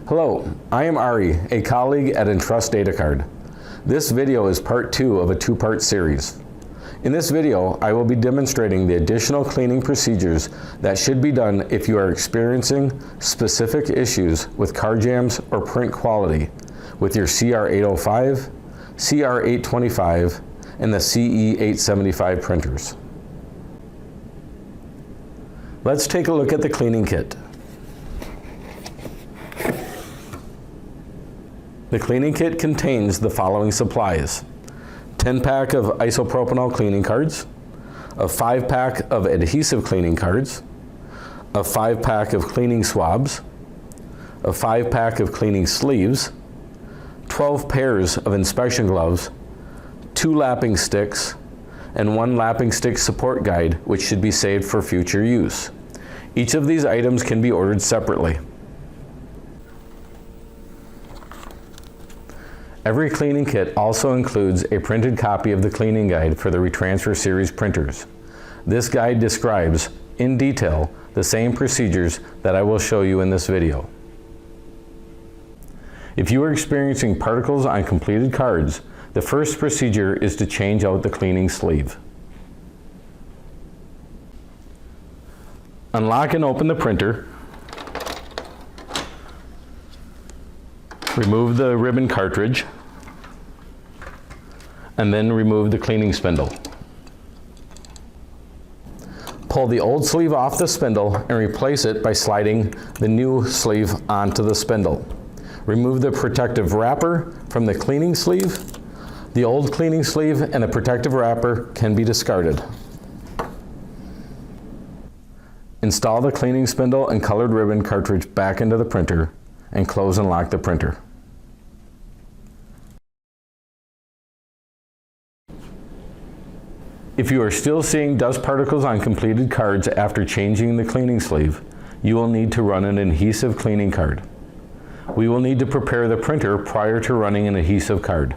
Hello, I am Ari, a colleague at Entrust Datacard. This video is part 2 of a 2-part series. In this video, I will be demonstrating the additional cleaning procedures that should be done if you are experiencing specific issues with card jams or print quality with your CR805, CR825, and the CE875 printers. Let's take a look at the cleaning kit. The cleaning kit contains the following supplies: 10-pack of isopropanol cleaning cards, a 5-pack of adhesive cleaning cards, a 5-pack of cleaning swabs, a 5-pack of cleaning sleeves, 12 pairs of inspection gloves, 2 lapping sticks, and 1 lapping stick support guide, which should be saved for future use. Each of these items can be ordered separately. Every cleaning kit also includes a printed copy of the cleaning guide for the Retransfer series printers. This guide describes, in detail, the same procedures that I will show you in this video. If you are experiencing particles on completed cards, the first procedure is to change out the cleaning sleeve. Unlock and open the printer. Remove the ribbon cartridge, and then remove the cleaning spindle. Pull the old sleeve off the spindle and replace it by sliding the new sleeve onto the spindle. Remove the protective wrapper from the cleaning sleeve. The old cleaning sleeve and the protective wrapper can be discarded. Install the cleaning spindle and colored ribbon cartridge back into the printer and close and lock the printer. If you are still seeing dust particles on completed cards after changing the cleaning sleeve, you will need to run an adhesive cleaning card. We will need to prepare the printer prior to running an adhesive card.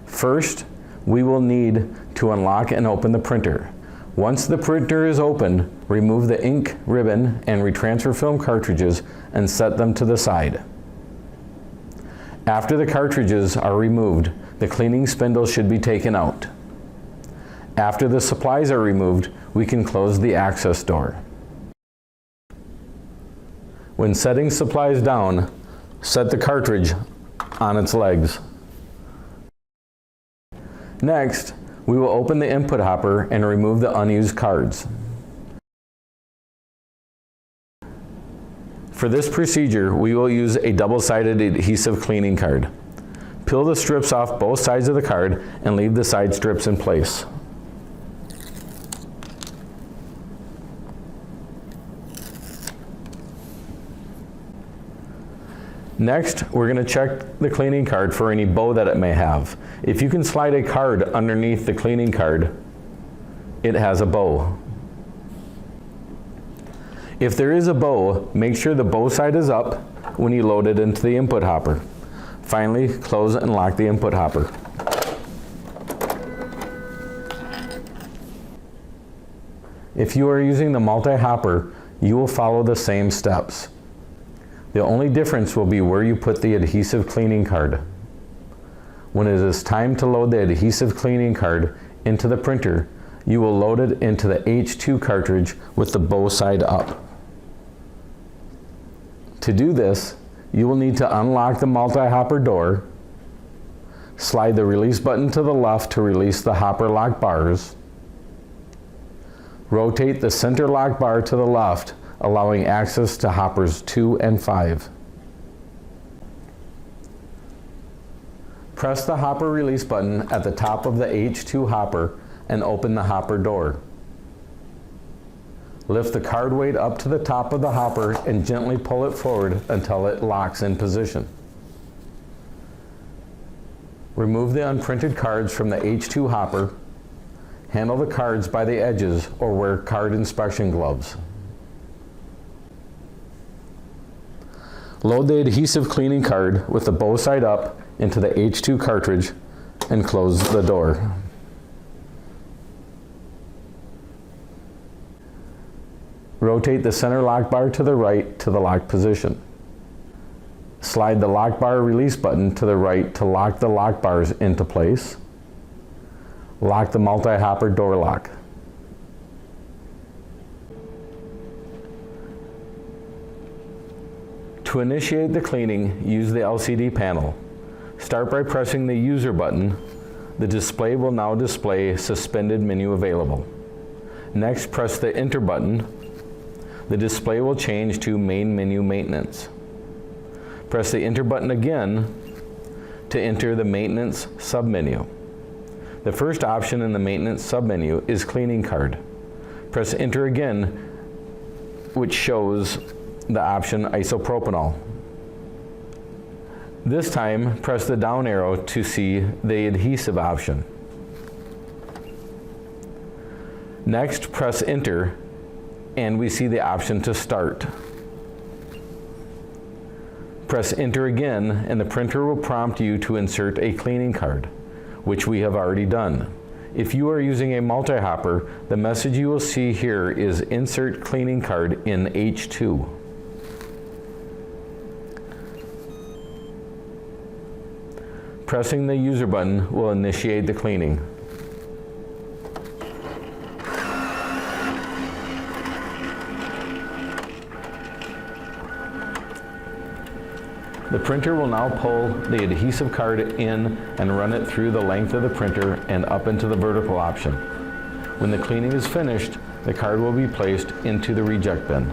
First, we will need to unlock and open the printer. Once the printer is open, remove the ink, ribbon, and retransfer film cartridges and set them to the side. After the cartridges are removed, the cleaning spindle should be taken out. After the supplies are removed, we can close the access door. When setting supplies down, set the cartridge on its legs. Next, we will open the input hopper and remove the unused cards. For this procedure, we will use a double-sided adhesive cleaning card. Peel the strips off both sides of the card and leave the side strips in place. Next, we're going to check the cleaning card for any bow that it may have. If you can slide a card underneath the cleaning card, it has a bow. If there is a bow, make sure the bow side is up when you load it into the input hopper. Finally, close and lock the input hopper. If you are using the multi-hopper, you will follow the same steps. The only difference will be where you put the adhesive cleaning card. When it is time to load the adhesive cleaning card into the printer, you will load it into the H2 cartridge with the bow side up. To do this, you will need to unlock the multi-hopper door, slide the release button to the left to release the hopper lock bars, rotate the center lock bar to the left, allowing access to hoppers 2 and 5. Press the hopper release button at the top of the H2 hopper and open the hopper door. Lift the card weight up to the top of the hopper and gently pull it forward until it locks in position. Remove the unprinted cards from the H2 hopper. Handle the cards by the edges or wear card inspection gloves. Load the adhesive cleaning card with the bow side up into the H2 cartridge and close the door. Rotate the center lock bar to the right to the lock position. slide the lock bar release button to the right to lock the lock bars into place. Lock the multi-hopper door lock. To initiate the cleaning, use the LCD panel. Start by pressing the user button. The display will now display suspended menu available. Next, press the enter button. The display will change to main menu maintenance. Press the enter button again to enter the maintenance submenu. The first option in the maintenance submenu is cleaning card. Press enter again, which shows the option isopropanol. This time, press the down arrow to see the adhesive option. Next, press enter, and we see the option to start. Press enter again, and the printer will prompt you to insert a cleaning card, which we have already done. If you are using a multi-hopper, the message you will see here is insert cleaning card in H2. Pressing the user button will initiate the cleaning. The printer will now pull the adhesive card in and run it through the length of the printer and up into the vertical option. When the cleaning is finished, the card will be placed into the reject bin.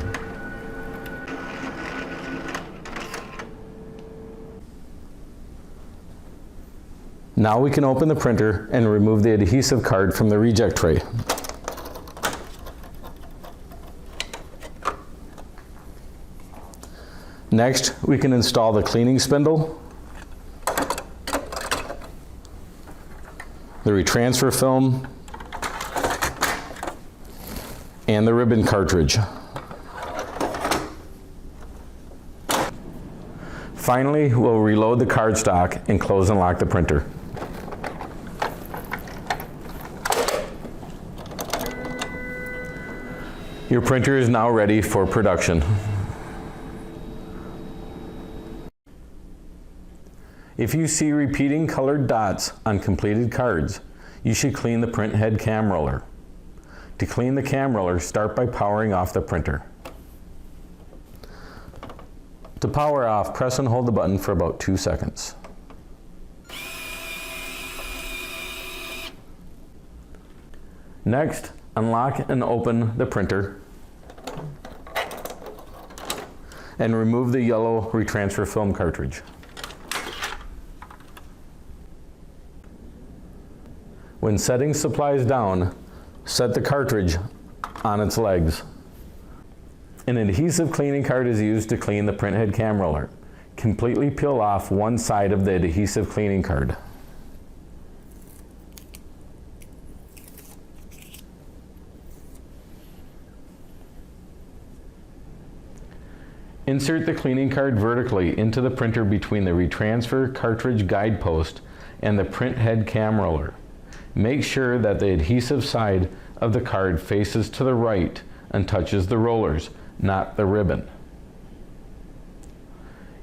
Now we can open the printer and remove the adhesive card from the reject tray. Next, we can install the cleaning spindle, the retransfer film, and the ribbon cartridge. Finally, we'll reload the cardstock and close and lock the printer. Your printer is now ready for production. If you see repeating colored dots on completed cards, you should clean the Printhead cam roller. To clean the cam roller, start by powering off the printer. To power off, press and hold the button for about 2 seconds. Next, unlock and open the printer and remove the yellow retransfer film cartridge. When setting supplies down, set the cartridge on its legs. An adhesive cleaning card is used to clean the Printhead cam roller. Completely peel off one side of the adhesive cleaning card. Insert the cleaning card vertically into the printer between the retransfer cartridge guide post and the Printhead cam roller. Make sure that the adhesive side of the card faces to the right and touches the rollers, not the ribbon.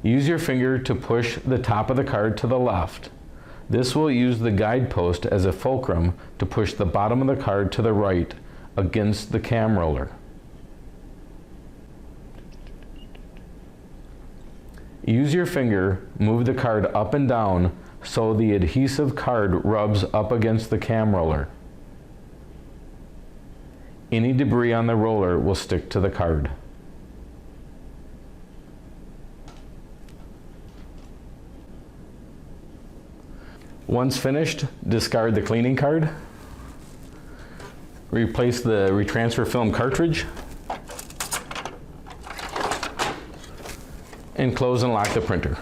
Use your finger to push the top of the card to the left. This will use the guide post as a fulcrum to push the bottom of the card to the right against the cam roller. Use your finger, move the card up and down so the adhesive card rubs up against the cam roller. Any debris on the roller will stick to the card. Once finished, discard the cleaning card. Replace the retransfer film cartridge. And close and lock the printer.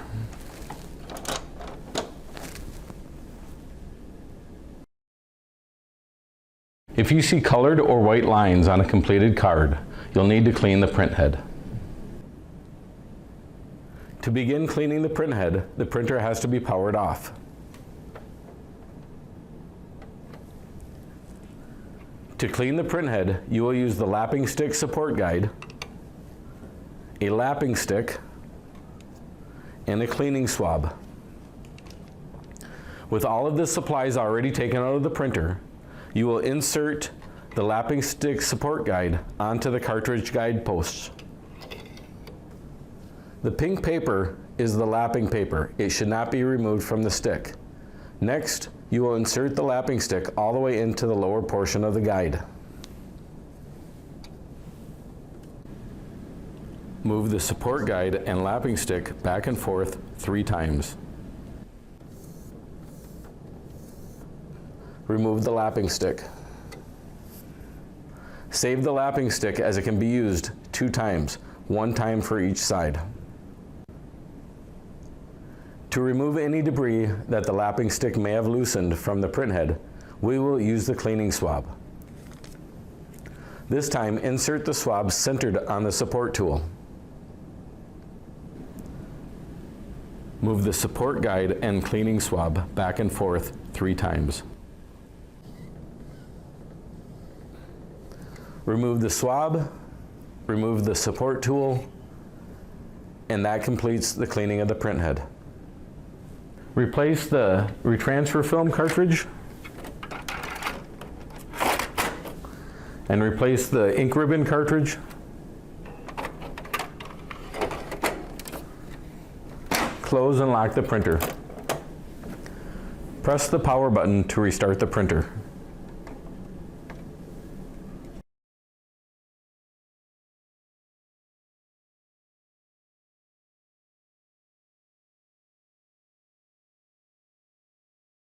If you see colored or white lines on a completed card, you'll need to clean the printhead. To begin cleaning the printhead, the printer has to be powered off. To clean the printhead, you will use the lapping stick support guide, a lapping stick, and a cleaning swab. With all of the supplies already taken out of the printer, you will insert the lapping stick support guide onto the cartridge guide posts. The pink paper is the lapping paper. It should not be removed from the stick. Next, you will insert the lapping stick all the way into the lower portion of the guide. Move the support guide and lapping stick back and forth 3 times. Remove the lapping stick. Save the lapping stick as it can be used 2 times, 1 time for each side. To remove any debris that the lapping stick may have loosened from the printhead, we will use the cleaning swab. This time, insert the swab centered on the support tool. Move the support guide and cleaning swab back and forth 3 times. Remove the swab, remove the support tool, and that completes the cleaning of the printhead. Replace the retransfer film cartridge and replace the ink ribbon cartridge. Close and lock the printer. Press the power button to restart the printer.